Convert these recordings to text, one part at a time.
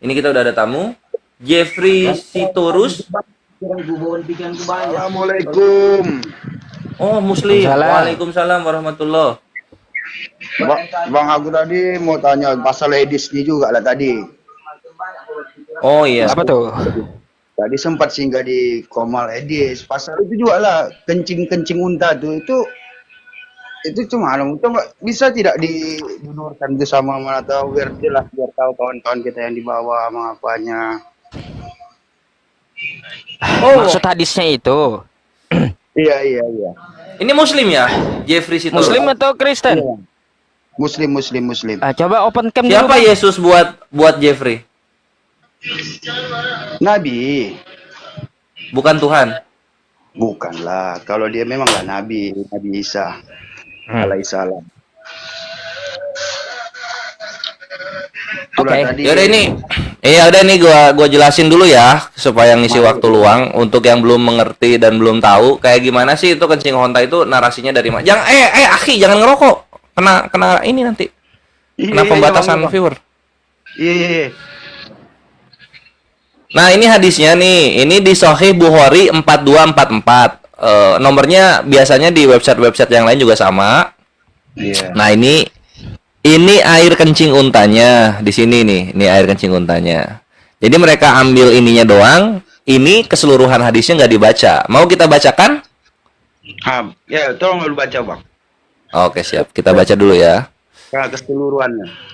Ini kita udah ada tamu. Jeffrey Sitorus. Assalamualaikum. Oh, Muslim. Waalaikumsalam. Waalaikumsalam warahmatullah. Bang, aku tadi mau tanya pasal edisnya juga lah tadi. Oh iya. Apa tuh? Tadi sempat singgah di Komal Edis. Pasal itu juga lah, kencing unta tuh itu cuma bisa tidak didunurkan itu sama mana tahu biar jelas, biar tahu kawan-kawan kita yang di bawah mengapanya. Oh, Maksud hadisnya itu Iya. ini Muslim ya? Jeffrey Sitorus. Muslim atau Kristen? Iya. Muslim. Coba open cam Siapa dulu. Yesus buat Jeffrey? Nabi. Bukan Tuhan. Bukanlah. Kalau dia memang nggak Nabi Isa alaihissalam. Itulah Oke. tadi. Yaudah ini. Iya udah nih gua jelasin dulu ya supaya ngisi waktu luang untuk yang belum mengerti dan belum tahu kayak gimana sih itu kencing honta itu narasinya dari mana. Jangan akhi jangan ngerokok. Kena ini nanti. Kena pembatasan Bang. viewer. Iya. Nah, ini hadisnya nih. Ini di Sahih Bukhari 4244. Nomornya biasanya di website-website yang lain juga sama. Iya. Nah, ini air kencing untanya di sini nih. Ini air kencing untanya. Jadi mereka ambil ininya doang. Ini keseluruhan hadisnya nggak dibaca. Mau kita bacakan? Ya, tolong lu baca, Bang. Oke, siap. Kita baca dulu ya. Nah, keseluruhannya.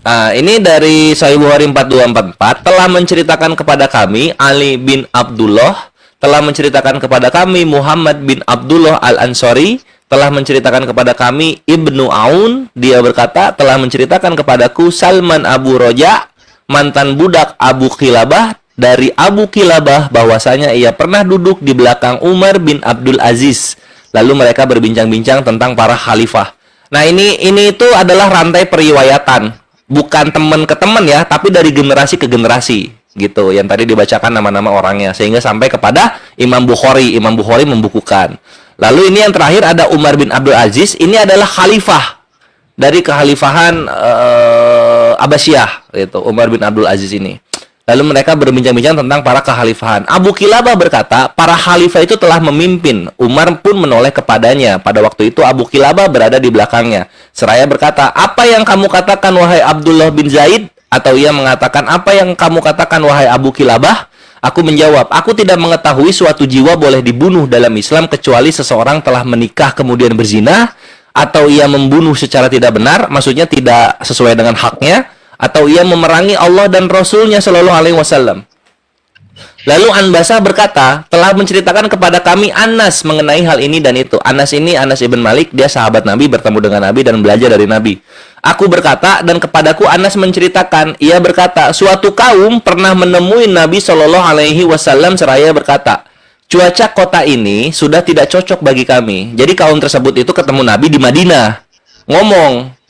Nah, ini dari Sahih Bukhari 4244 telah menceritakan kepada kami Ali bin Abdullah, telah menceritakan kepada kami Muhammad bin Abdullah Al-Ansari, telah menceritakan kepada kami Ibnu Aun, dia berkata telah menceritakan kepadaku Salman Abu Roja, mantan budak Abu Kilabah, dari Abu Kilabah bahwasanya ia pernah duduk di belakang Umar bin Abdul Aziz. Lalu mereka berbincang-bincang tentang para khalifah. Nah, ini itu adalah rantai periwayatan. Bukan teman ke teman ya, tapi dari generasi ke generasi gitu. Yang tadi dibacakan nama-nama orangnya sehingga sampai kepada Imam Bukhari. Imam Bukhari membukukan. Lalu ini yang terakhir ada Umar bin Abdul Aziz. Ini adalah khalifah dari kekhalifahan Abbasiyah gitu. Umar bin Abdul Aziz ini. Lalu mereka berbincang-bincang tentang para kekhalifahan. Abu Kilabah berkata, para khalifah itu telah memimpin. Umar pun menoleh kepadanya. Pada waktu itu Abu Kilabah berada di belakangnya. Seraya berkata, apa yang kamu katakan wahai Abdullah bin Zaid? Atau ia mengatakan, apa yang kamu katakan wahai Abu Kilabah? Aku menjawab, aku tidak mengetahui suatu jiwa boleh dibunuh dalam Islam kecuali seseorang telah menikah kemudian berzina, atau ia membunuh secara tidak benar, maksudnya tidak sesuai dengan haknya, atau ia memerangi Allah dan Rasulnya Shallallahu Alaihi Wasallam. Lalu Anbasah berkata, telah menceritakan kepada kami Anas mengenai hal ini dan itu. Anas ini Anas ibn Malik, dia sahabat Nabi, bertemu dengan Nabi dan belajar dari Nabi. Aku berkata, dan kepadaku Anas menceritakan, ia berkata, suatu kaum pernah menemui Nabi Shallallahu Alaihi Wasallam seraya berkata, cuaca kota ini sudah tidak cocok bagi kami. Jadi kaum tersebut itu ketemu Nabi di Madinah, ngomong,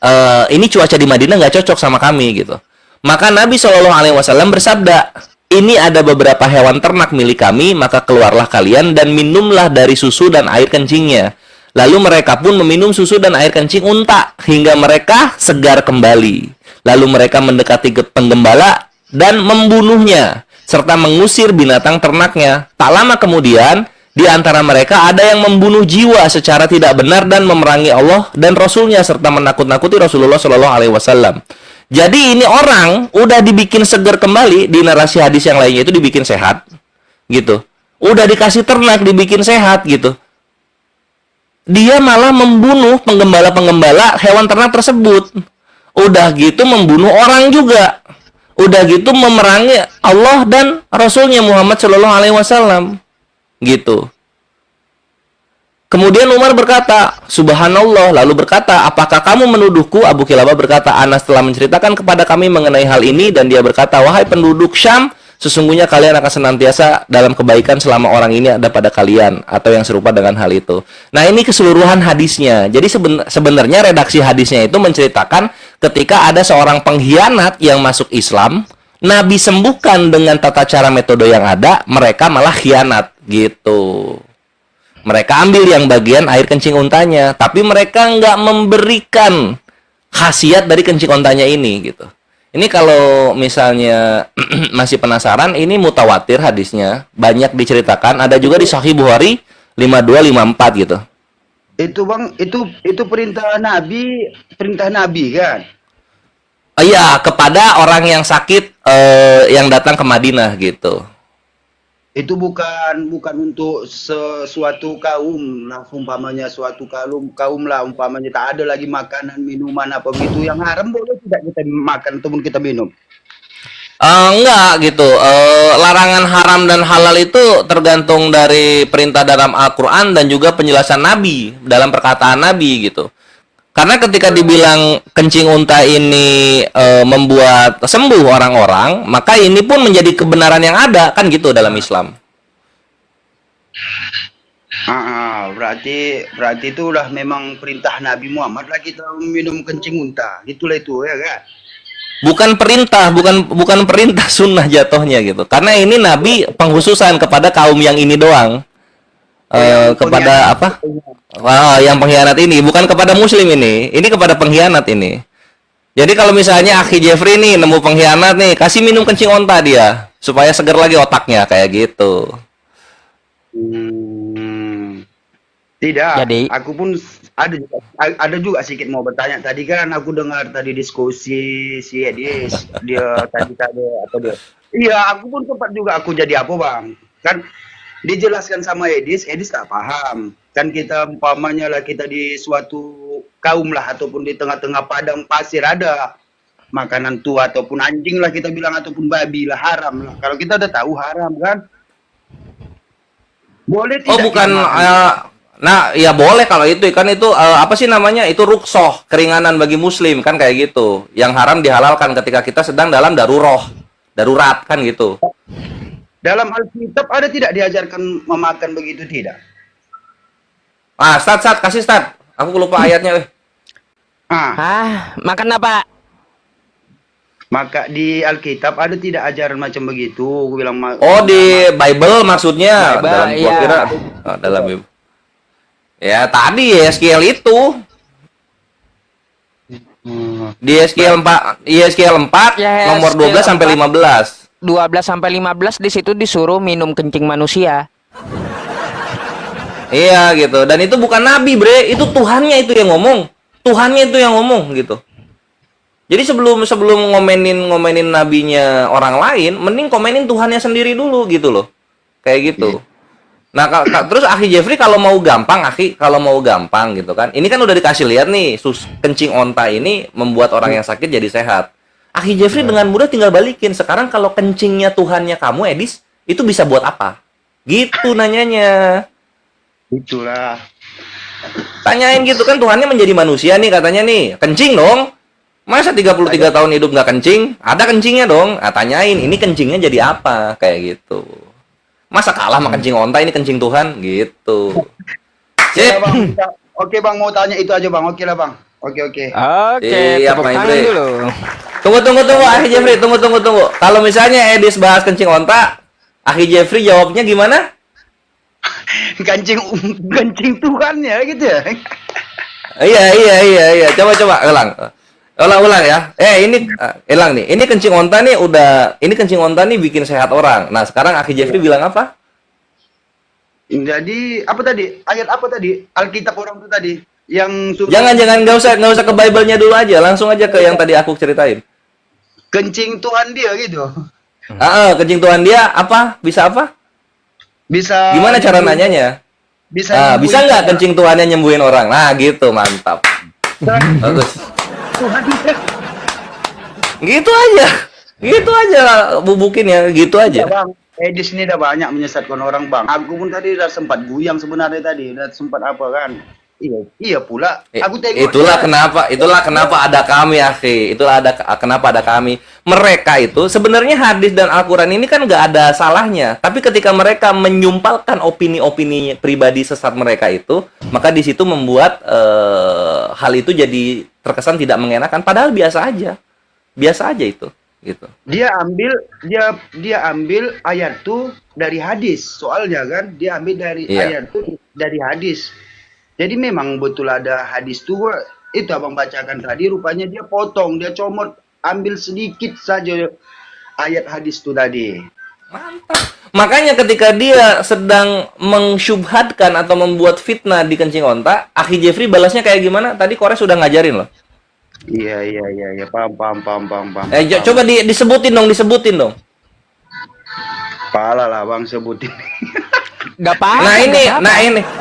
ini cuaca di Madinah nggak cocok sama kami gitu. Maka Nabi Shallallahu Alaihi Wasallam bersabda, ini ada beberapa hewan ternak milik kami, maka keluarlah kalian dan minumlah dari susu dan air kencingnya. Lalu mereka pun meminum susu dan air kencing unta hingga mereka segar kembali. Lalu mereka mendekati penggembala dan membunuhnya serta mengusir binatang ternaknya. Tak lama kemudian di antara mereka ada yang membunuh jiwa secara tidak benar dan memerangi Allah dan Rasulnya serta menakut-nakuti Rasulullah Shallallahu Alaihi Wasallam. Jadi ini orang udah dibikin segar kembali, di narasi hadis yang lainnya itu dibikin sehat, gitu. Udah dikasih ternak, dibikin sehat, gitu. Dia malah membunuh penggembala-penggembala hewan ternak tersebut. Udah gitu membunuh orang juga. Udah gitu memerangi Allah dan Rasulnya Muhammad Shallallahu Alaihi Wasallam. Gitu. Kemudian Umar berkata, Subhanallah, lalu berkata, apakah kamu menuduhku? Abu Kilabah berkata, Anas telah menceritakan kepada kami mengenai hal ini, dan dia berkata, wahai penduduk Syam, sesungguhnya kalian akan senantiasa dalam kebaikan selama orang ini ada pada kalian, atau yang serupa dengan hal itu. Nah, ini keseluruhan hadisnya. Jadi sebenarnya redaksi hadisnya itu menceritakan ketika ada seorang pengkhianat yang masuk Islam, Nabi sembuhkan dengan tata cara metode yang ada, mereka malah khianat, gitu. Mereka ambil yang bagian air kencing untanya, tapi mereka nggak memberikan khasiat dari kencing untanya ini, gitu. Ini kalau misalnya masih penasaran, ini mutawatir hadisnya, banyak diceritakan, ada juga di Sahih Bukhari 5254 gitu. Itu bang, itu perintah Nabi kan? Iya, kepada orang yang sakit yang datang ke Madinah gitu. Itu bukan untuk sesuatu kaum lah, umpamanya suatu kaum lah, umpamanya tak ada lagi makanan minuman apa begitu yang haram, boleh tidak kita makan ataupun kita minum? Enggak gitu. Larangan haram dan halal itu tergantung dari perintah dalam Al-Quran dan juga penjelasan Nabi dalam perkataan Nabi gitu. Karena ketika dibilang kencing unta ini membuat sembuh orang-orang, maka ini pun menjadi kebenaran yang ada kan gitu dalam Islam. Berarti itu udah memang perintah Nabi Muhammad lah kita minum kencing unta, gitulah itu ya kan? Bukan perintah sunnah jatuhnya gitu. Karena ini Nabi penghususan kepada kaum yang ini doang. Kepada apa? Wah, yang pengkhianat ini bukan kepada muslim ini kepada pengkhianat ini. Jadi kalau misalnya Akhi Jeffrey nih nemu pengkhianat nih, kasih minum kencing onta dia supaya segar lagi otaknya kayak gitu. Tidak. Jadi- Aku pun ada juga sedikit mau bertanya. Tadi kan aku dengar tadi diskusi si Edis, dia tadi apa dia? Iya, aku pun sempat juga aku jadi apa bang? Kan dijelaskan sama Edis tak paham. Kan kita umpamanya lah kita di suatu kaum lah ataupun di tengah-tengah padang pasir ada makanan tua ataupun anjing lah kita bilang ataupun babi lah haram lah. Kalau kita udah tahu haram kan, boleh Oh, tidak bukan kita makan? nah, ya boleh kalau itu kan itu apa sih namanya? Itu ruksoh, keringanan bagi muslim kan kayak gitu. Yang haram dihalalkan ketika kita sedang dalam darurat kan gitu. Dalam Alkitab ada tidak diajarkan memakan begitu tidak? Start, kasih start. Aku lupa ayatnya, weh. Makan apa? Maka di Alkitab ada tidak ajaran macam begitu? Aku bilang Oh, di Bible maksudnya. Bible, Dalam gua iya. kira dalam Bible. Ya, tadi Yeskiel itu di Yeskiel 4 Ya, nomor 12 sampai 15. 12 sampai 15 di situ disuruh minum kencing manusia. Iya gitu. Dan itu bukan nabi, Bre. Itu Tuhannya itu yang ngomong. Tuhannya itu yang ngomong gitu. Jadi sebelum ngomenin nabinya orang lain, mending komenin Tuhannya sendiri dulu gitu loh. Kayak gitu. Nah, terus Akhi Jeffrey kalau mau gampang gitu kan. Ini kan udah dikasih lihat nih, kencing onta ini membuat orang yang sakit jadi sehat. Akhi Jeffrey dengan mudah tinggal balikin. Sekarang kalau kencingnya Tuhannya kamu, Edis, itu bisa buat apa? Gitu nanyanya. Itulah. Tanyain gitu kan, Tuhannya menjadi manusia nih katanya nih. Kencing dong. Masa 33 tahun hidup nggak kencing? Ada kencingnya dong. Tanyain, ini kencingnya jadi apa? Kayak gitu. Masa kalah sama kencing onta, ini kencing Tuhan? Gitu. Sip. Ya, bang. Oke bang, mau tanya itu aja bang. Oke lah bang. Oke. Oke, Iya, tepuk Pak tangan Indri. dulu. Tunggu, Akhi Jeffrey. Tunggu. Kalau misalnya Edis bahas kencing onta, Akhi Jeffrey jawabnya gimana? Kencing Tuhannya gitu ya. Iya. Coba ulang ya. Ini elang nih. Ini kencing onta nih bikin sehat orang. Nah, sekarang Akhi Jeffrey bilang apa? Jadi apa tadi? Ayat apa tadi? Alkitab orang itu tadi yang suruh Jangan nggak usah ke Bible-nya dulu aja, langsung aja ke yang tadi aku ceritain. kencing Tuhan dia gitu. Kencing Tuhan dia apa? Bisa apa? Bisa. Gimana cara nanyanya? Bisa. Bisa nggak kencing Tuhannya nyembuhin orang? Nah, gitu, mantap. Bagus. Tuhan dia. Gitu aja bubukin ya, gitu aja. Ya, bang. Edis ini udah banyak menyesatkan orang bang. Aku pun tadi udah sempat guyang sebenarnya tadi, udah sempat apa kan? Iya pula. Aku tengok. Itulah kenapa ada kami, akhi. Kenapa ada kami. Mereka itu sebenarnya hadis dan Al-Quran ini kan nggak ada salahnya. Tapi ketika mereka menyumpalkan opini-opini pribadi sesat mereka itu, maka di situ membuat hal itu jadi terkesan tidak mengenakan. Padahal biasa aja itu. Gitu. Dia ambil ayat tuh dari hadis. Soalnya kan dia ambil dari ayat tuh dari hadis. Jadi memang betul ada hadis tuh, itu abang bacakan tadi, rupanya dia potong, dia comot ambil sedikit saja ayat hadis itu tadi. Mantap. Makanya ketika dia sedang mensyubhatkan atau membuat fitnah di kencing onta, Akhi Jeffrey balasnya kayak gimana? Tadi Kores sudah ngajarin loh. Iya, paham. Coba disebutin dong. Pala lah bang sebutin. Gak apa-apa. Nah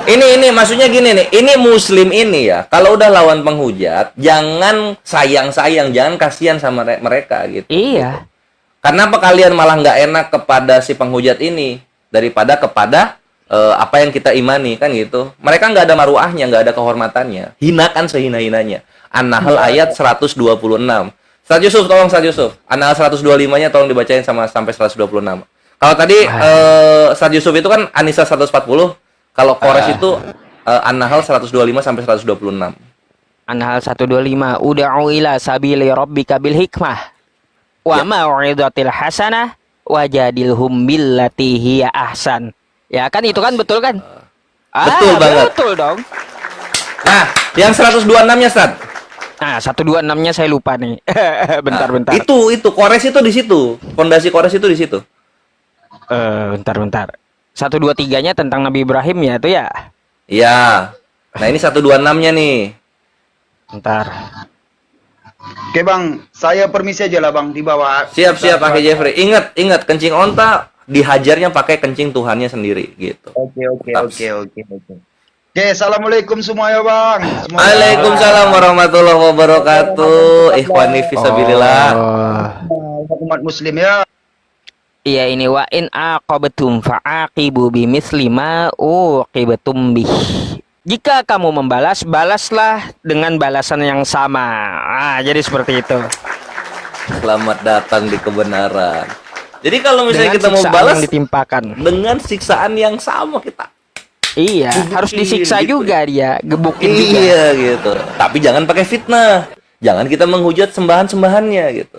ini maksudnya gini nih. Ini muslim ini ya. Kalau udah lawan penghujat, jangan sayang, jangan kasihan sama mereka gitu. Iya. Kenapa kalian malah nggak enak kepada si penghujat ini daripada kepada apa yang kita imani kan gitu? Mereka nggak ada maruahnya, nggak ada kehormatannya. Hinakan sehina-hinanya. An-Nahl ayat 126. Ustaz Yusuf, tolong Ustaz Yusuf. An-Nahl 125-nya tolong dibacain sampai 126. Kalau tadi Ustaz Yusuf itu kan An-Nisa 140. Kalau Quraisy itu An-Nahl 125 sampai 126. An-Nahl 125. Ud'u ila sabili rabbika bil hikmah wa mau'izatil hasanah wajadilhum billati hiya ahsan. Ya kan itu kan betul kan? Betul banget. Betul dong. Nah, yang 126-nya Ustaz. Nah, 126-nya saya lupa nih. Bentar. Itu Quraisy itu di situ. Fondasi Quraisy itu di situ. Bentar. 123-nya tentang Nabi Ibrahim ya itu ya? Iya. Nah, ini 126-nya nih. Bentar. Oke bang, saya permisi aja lah bang di bawah. Siap pakai Jeffrey. Ingat kencing onta dihajarnya pakai kencing Tuhannya sendiri gitu. Oke. Oke, assalamualaikum semua ya bang. Waalaikumsalam warahmatullahi wabarakatuh. Ikhwani fisabilillah. Umat muslim ya. Iya ini wa in aqabtum fa'aqibu bimisli ma uqibtum bih. Jika kamu membalas, balaslah dengan balasan yang sama. Jadi seperti itu. Selamat datang di kebenaran. Jadi kalau misalnya Dengan kita mau siksaan balas yang ditimpakan. dengan siksaan yang sama kita. Iya, harus disiksa gitu. juga dia, gebukin juga. Iya gitu. Tapi jangan pakai fitnah. Jangan kita menghujat sembahan-sembahannya gitu.